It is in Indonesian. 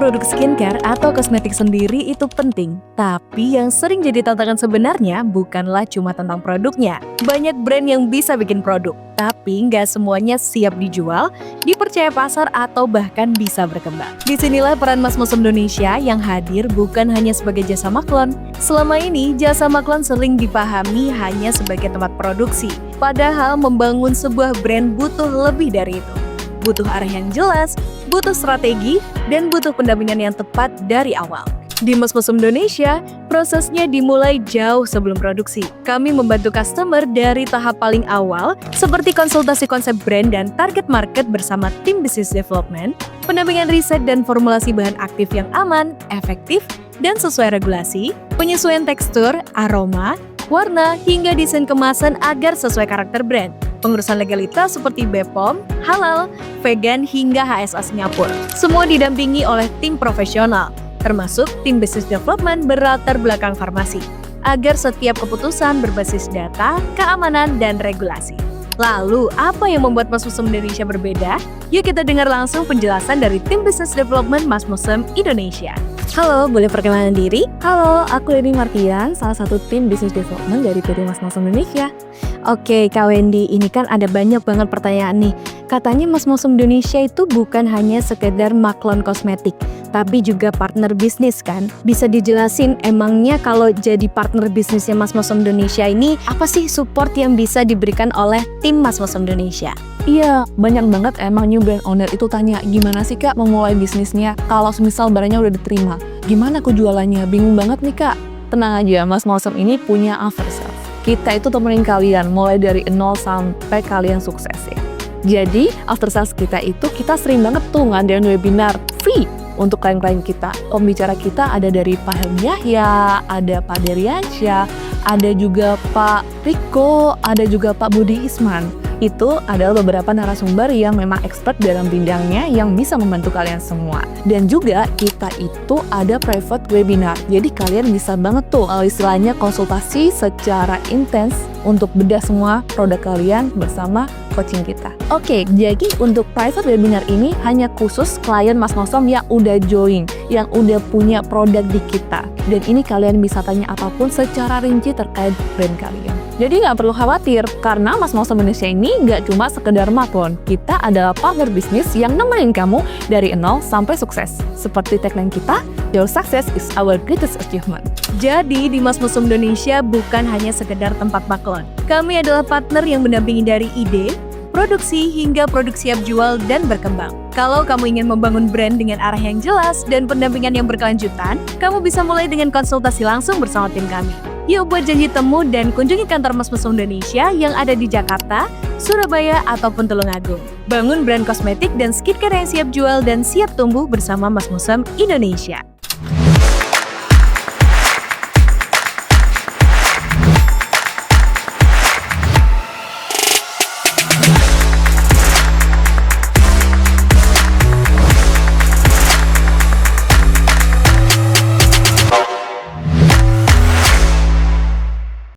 produk skincare atau kosmetik sendiri itu penting, tapi yang sering jadi tantangan sebenarnya bukanlah cuma tentang produknya. Banyak brand yang bisa bikin produk, tapi nggak semuanya siap dijual, dipercaya pasar, atau bahkan bisa berkembang. Disinilah peran Mas Musim Indonesia yang hadir bukan hanya sebagai jasa maklon. Selama ini, jasa maklon sering dipahami hanya sebagai tempat produksi, padahal membangun sebuah brand butuh lebih dari itu. Butuh arah yang jelas, butuh strategi, dan butuh pendampingan yang tepat dari awal. Di Mas Musim Indonesia, prosesnya dimulai jauh sebelum produksi. Kami membantu customer dari tahap paling awal, seperti konsultasi konsep brand dan target market bersama tim business development, pendampingan riset dan formulasi bahan aktif yang aman, efektif, dan sesuai regulasi, penyesuaian tekstur, aroma, warna, hingga desain kemasan agar sesuai karakter brand. Pengurusan legalitas seperti BPOM, halal, vegan, hingga HSA Singapura. Semua didampingi oleh tim profesional, termasuk tim business development berlatar belakang farmasi, agar setiap keputusan berbasis data, keamanan, dan regulasi. Lalu, apa yang membuat Mas Musim Indonesia berbeda? Yuk kita dengar langsung penjelasan dari tim business development Mas Musim Indonesia. Halo, boleh perkenalan diri? Halo, aku Leni Martian, salah satu tim business development dari PT Mas Musim Indonesia. Oke, Kak Wendy, ini kan ada banyak banget pertanyaan nih. Katanya Mas Musim Indonesia itu bukan hanya sekedar maklon kosmetik, tapi juga partner bisnis kan? Bisa dijelasin emangnya kalau jadi partner bisnisnya Mas Musim Indonesia ini, apa sih support yang bisa diberikan oleh tim Mas Musim Indonesia? Iya, banyak banget emang new brand owner itu tanya, gimana sih Kak memulai bisnisnya? Kalau semisal barangnya udah diterima, gimana aku jualannya? Bingung banget nih Kak. Tenang aja, Mas Musim ini punya after sales. Kita itu temenin kalian mulai dari nol sampai kalian sukses ya. Jadi after sales kita itu kita sering banget tuh ngadain webinar free untuk klien-klien kita. Pembicara kita ada dari Pak Helmi Yahya, ada Pak Deriansyah, ada juga Pak Riko, ada juga Pak Budi Isman. Itu adalah beberapa narasumber yang memang expert dalam bidangnya yang bisa membantu kalian semua. Dan juga kita itu ada private webinar. Jadi kalian bisa banget tuh istilahnya konsultasi secara intens untuk bedah semua produk kalian bersama coaching kita. Oke, jadi untuk private webinar ini hanya khusus klien Mas Musim yang udah join, yang udah punya produk di kita. Dan ini kalian bisa tanya apapun secara rinci terkait brand kalian. Jadi nggak perlu khawatir, karena Mas Musim Indonesia ini nggak cuma sekedar maklon. Kita adalah partner bisnis yang nemenin kamu dari nol sampai sukses. Seperti tagline kita, your success is our greatest achievement. Jadi di Mas Musim Indonesia bukan hanya sekedar tempat maklon. Kami adalah partner yang mendampingi dari ide, produksi, hingga produk siap jual dan berkembang. Kalau kamu ingin membangun brand dengan arah yang jelas dan pendampingan yang berkelanjutan, kamu bisa mulai dengan konsultasi langsung bersama tim kami. Yuk buat janji temu dan kunjungi kantor Mas Musim Indonesia yang ada di Jakarta, Surabaya, ataupun Tulungagung. Bangun brand kosmetik dan skincare yang siap jual dan siap tumbuh bersama Mas Musim Indonesia.